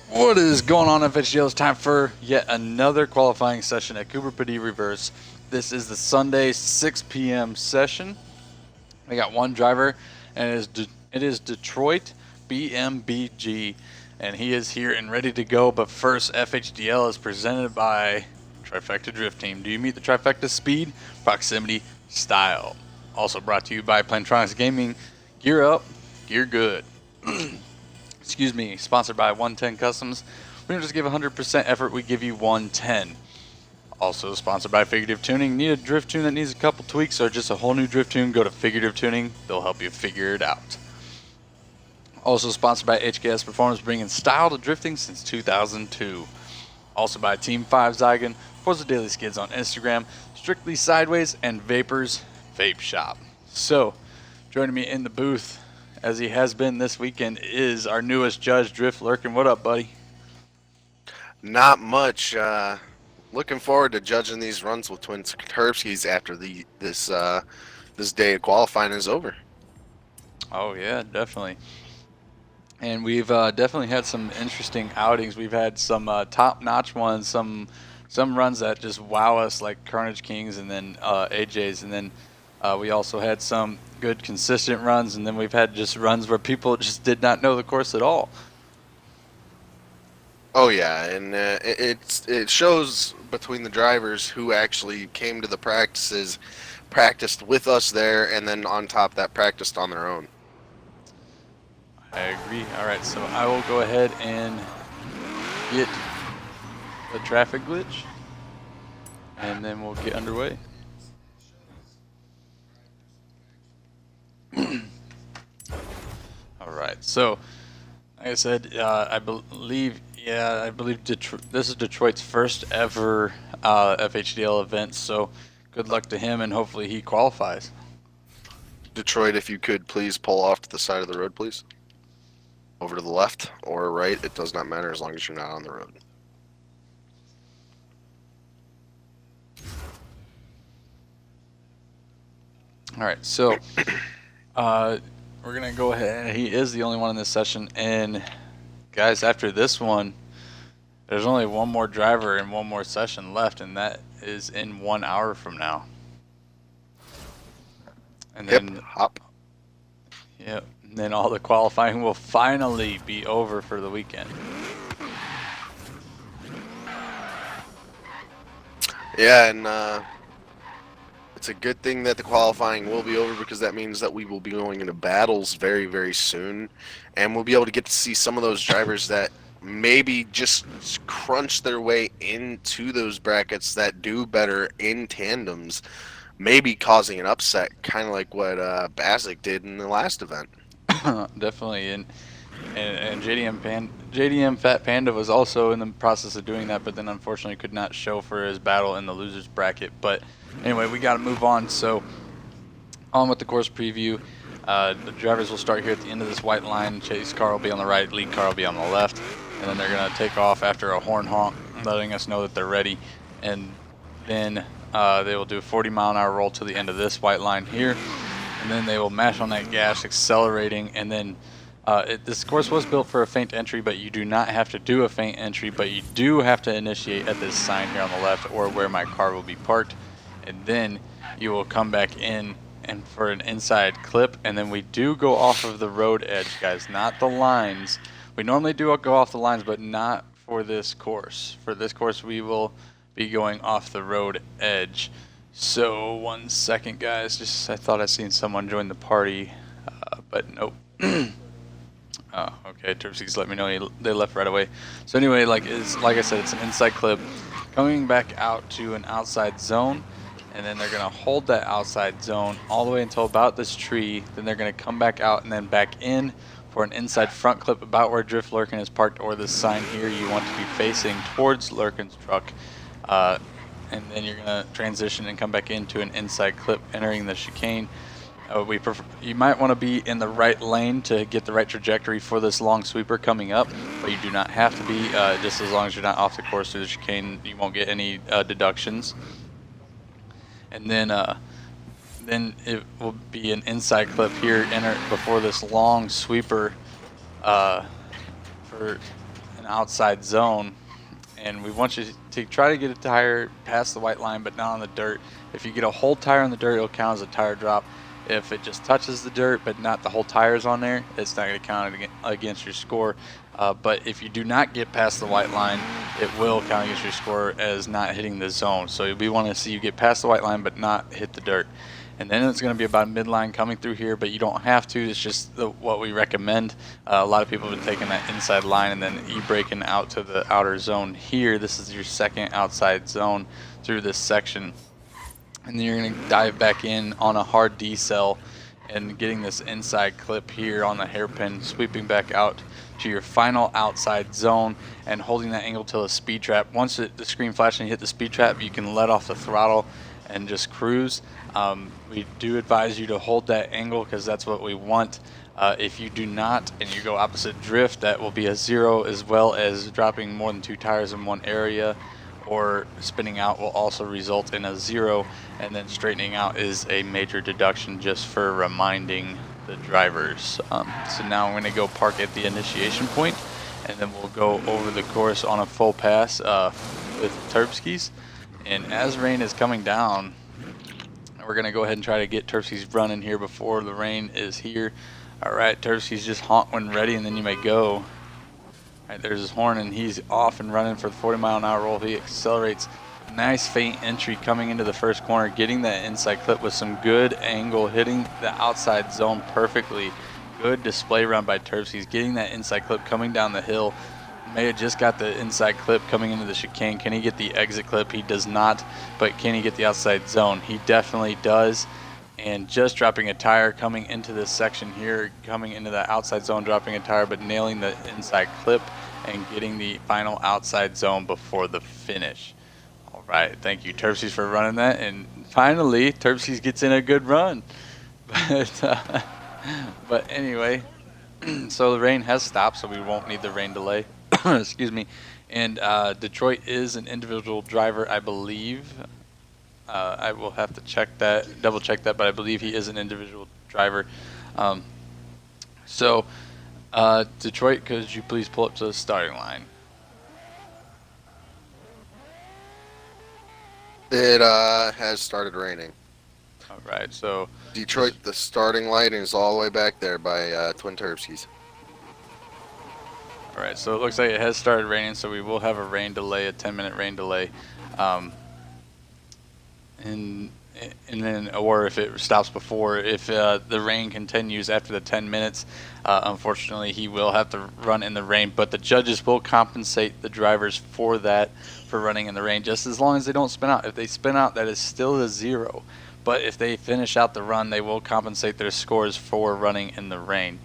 What is going on, FHGL? It's time for yet another qualifying session at Cooper Pedy Reverse. This is the Sunday 6 p.m. session. We got one driver, and it is Detroit BMBG, and he is here and ready to go. But first, FHDL is presented by Trifecta Drift Team. Do you meet the Trifecta speed, proximity, style? Also brought to you by Plantronics Gaming. Gear up, gear good. Excuse me, sponsored by 110 Customs. We don't just give 100% effort, we give you 110. Also sponsored by Figurative Tuning. Need a drift tune that needs a couple tweaks or just a whole new drift tune? Go to Figurative Tuning. They'll help you figure it out. Also sponsored by HKS Performance, bringing style to drifting since 2002. Also by Team 5 Zygon, Forza Daily Skids on Instagram, Strictly Sideways, and Vapors Vape Shop. So, joining me in the booth, as he has been this weekend, is our newest judge, Drift Lurkin. What up, buddy? Not much. Looking forward to judging these runs with Twin Terpskis after this day of qualifying is over. Oh yeah, definitely. And we've definitely had some interesting outings. We've had some top-notch ones, some runs that just wow us, like Carnage Kings and then AJ's, and then we also had some good consistent runs, and then we've had just runs where people just did not know the course at all. Oh yeah, and it shows between the drivers who actually came to the practices, practiced with us there, and then on top of that practiced on their own. I agree. All right, so I will go ahead and get the traffic glitch, and then we'll get underway. All right, so like I said, I believe this is Detroit's first ever FHDL event, so good luck to him, and hopefully he qualifies. Detroit, if you could please pull off to the side of the road, please. Over to the left or right, it does not matter as long as you're not on the road. All right, so we're gonna go ahead. He is the only one in this session, and guys, after this one, there's only one more driver and one more session left, and that is in 1 hour from now. And then, Yep, hop. Yep. And then all the qualifying will finally be over for the weekend. Yeah, and it's a good thing that the qualifying will be over, because that means that we will be going into battles very, very soon, and we'll be able to get to see some of those drivers that maybe just crunch their way into those brackets that do better in tandems, maybe causing an upset, kind of like what Bazik did in the last event. Definitely, and JDM Fat Panda was also in the process of doing that, but then unfortunately could not show for his battle in the losers bracket. But anyway, we got to move on. So on with the course preview. The drivers will start here at the end of this white line. Chase car will be on the right, lead car will be on the left, and then they're going to take off after a horn honk, letting us know that they're ready. And then they will do a 40-mile-an-hour roll to the end of this white line here. And then they will mash on that gas, accelerating, and then this course was built for a feint entry, but you do not have to do a feint entry, but you do have to initiate at this sign here on the left, or where my car will be parked, and then you will come back in and for an inside clip, and then we do go off of the road edge, guys, not the lines. We normally do go off the lines, but not for this course. For this course, we will be going off the road edge. So 1 second, guys. Just I thought I seen someone join the party, but nope. Oh, okay. Terpskis let me know they left right away. So anyway, like I said, it's an inside clip, coming back out to an outside zone, and then they're gonna hold that outside zone all the way until about this tree. Then they're gonna come back out and then back in for an inside front clip about where Drift Lurkin is parked, or this sign here you want to be facing towards Lurkin's truck. And then you're going to transition and come back into an inside clip entering the chicane. You might want to be in the right lane to get the right trajectory for this long sweeper coming up, but you do not have to be. Just as long as you're not off the course through the chicane, you won't get any deductions. And then it will be an inside clip here before this long sweeper for outside zone, and we want you to try to get a tire past the white line, but not on the dirt. If you get a whole tire on the dirt, it'll count as a tire drop. If it just touches the dirt but not the whole tires on there, it's not going to count against your score. But if you do not get past the white line, it will count against your score as not hitting the zone. So we want to see you get past the white line but not hit the dirt. And then it's going to be about midline coming through here, but you don't have to. It's just what we recommend. A lot of people have been taking that inside line and then e-braking out to the outer zone here. This is your second outside zone through this section. And then you're going to dive back in on a hard decel and getting this inside clip here on the hairpin, sweeping back out to your final outside zone and holding that angle till a speed trap. Once the screen flashes and you hit the speed trap, you can let off the throttle and just cruise. We do advise you to hold that angle because that's what we want. If you do not and you go opposite drift, that will be a 0, as well as dropping more than 2 tires in one area or spinning out will also result in a 0, and then straightening out is a major deduction, just for reminding the drivers. So now I'm going to go park at the initiation point, and then we'll go over the course on a full pass with Terpskis. And as rain is coming down, we're going to go ahead and try to get Terpskis running here before the rain is here. Alright, Terpskis, just honk when ready and then you may go. Alright, there's his horn and he's off and running for the 40-mile-an-hour roll. He accelerates. Nice faint entry coming into the first corner, getting that inside clip with some good angle, hitting the outside zone perfectly. Good display run by Terpskis, getting that inside clip coming down the hill. May have just got the inside clip coming into the chicane. Can he get the exit clip? He does not, but can he get the outside zone? He definitely does. And just dropping a tire coming into this section here, coming into the outside zone, dropping a tire, but nailing the inside clip and getting the final outside zone before the finish. All right, thank you, Terpskis, for running that. And finally, Terpskis gets in a good run. But anyway, so the rain has stopped, so we won't need the rain delay. Excuse me. And Detroit is an individual driver, I believe. I will have to check that, double check that, but I believe he is an individual driver. Detroit, could you please pull up to the starting line? It has started raining. All right, so Detroit, the starting line is all the way back there by Twin Terpskis. all right, so it looks like it has started raining, so we will have a rain delay, a 10-minute rain delay. And then, or if it stops before, if the rain continues after the 10 minutes, unfortunately he will have to run in the rain, but the judges will compensate the drivers for that, for running in the rain, just as long as they don't spin out. If they spin out, that is still a 0, but if they finish out the run, they will compensate their scores for running in the rain.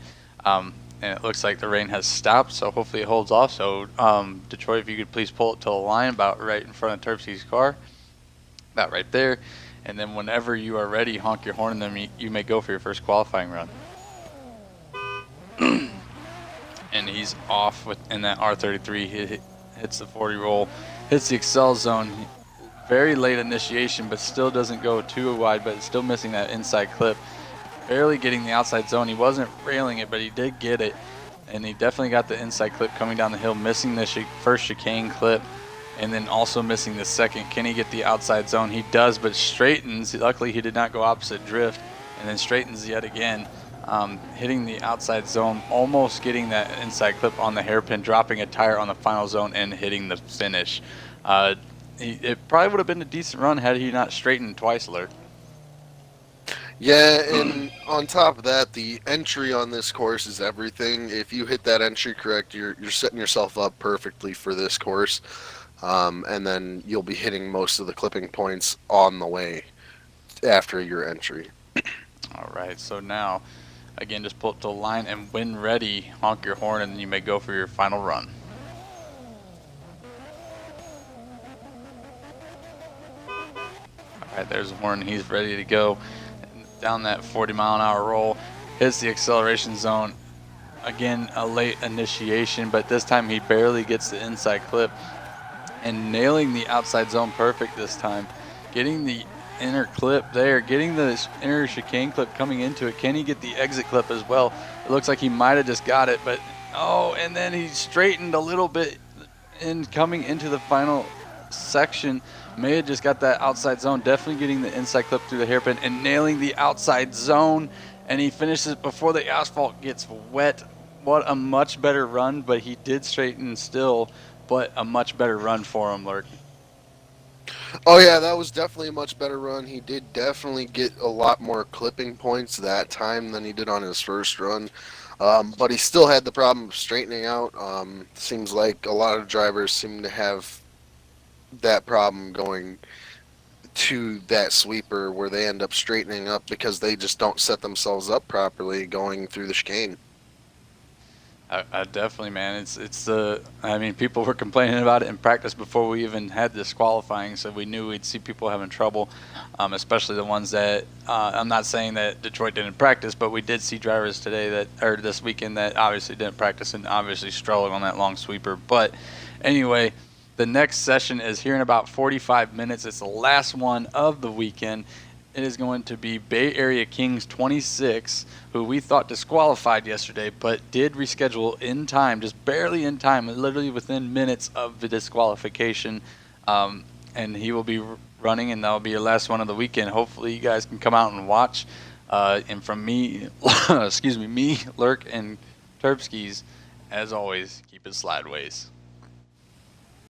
And it looks like the rain has stopped, so hopefully it holds off. So Detroit, if you could please pull it to the line about right in front of Terpskis' car, about right there, and then whenever you are ready, honk your horn, and then you may go for your first qualifying run. And he's off in that R33. He hits the 40 roll, hits the excel zone. Very late initiation, but still doesn't go too wide, but still missing that inside clip. Barely getting the outside zone. He wasn't railing it, but he did get it, and he definitely got the inside clip coming down the hill, missing the first chicane clip, and then also missing the second. Can he get the outside zone? He does, but straightens. Luckily, he did not go opposite drift, and then straightens yet again, hitting the outside zone, almost getting that inside clip on the hairpin, dropping a tire on the final zone, and hitting the finish. It probably would have been a decent run had he not straightened twice, Lurk. Yeah, and on top of that, the entry on this course is everything. If you hit that entry correct, you're setting yourself up perfectly for this course. And then you'll be hitting most of the clipping points on the way after your entry. All right, so now, again, just pull up to the line, and when ready, honk your horn, and then you may go for your final run. All right, there's the horn. He's ready to go. Down that 40-mile-an-hour roll, hits the acceleration zone. Again, a late initiation, but this time he barely gets the inside clip, and nailing the outside zone perfect this time. Getting the inner clip there, getting the inner chicane clip coming into it. Can he get the exit clip as well? It looks like he might have just got it, but Oh, and then he straightened a little bit in coming into the final section. May have just got that outside zone, definitely getting the inside clip through the hairpin and nailing the outside zone. And he finishes before the asphalt gets wet. What a much better run, but he did straighten still, but a much better run for him, Lurk. Oh yeah, that was definitely a much better run. He did definitely get a lot more clipping points that time than he did on his first run. But he still had the problem of straightening out. Seems like a lot of drivers seem to have that problem going to that sweeper where they end up straightening up because they just don't set themselves up properly going through the chicane. I definitely, man. It's the. I mean, people were complaining about it in practice before we even had this qualifying, so we knew we'd see people having trouble, especially the ones that. I'm not saying that Detroit didn't practice, but we did see drivers today that, or this weekend, that obviously didn't practice and obviously struggled on that long sweeper. But anyway, the next session is here in about 45 minutes. It's the last one of the weekend. It is going to be Bay Area Kings 26, who we thought disqualified yesterday, but did reschedule in time, just barely in time, literally within minutes of the disqualification. And he will be running, and that will be your last one of the weekend. Hopefully, you guys can come out and watch. And from me, excuse me, Lurk, and Terpskis, as always, keep it slideways.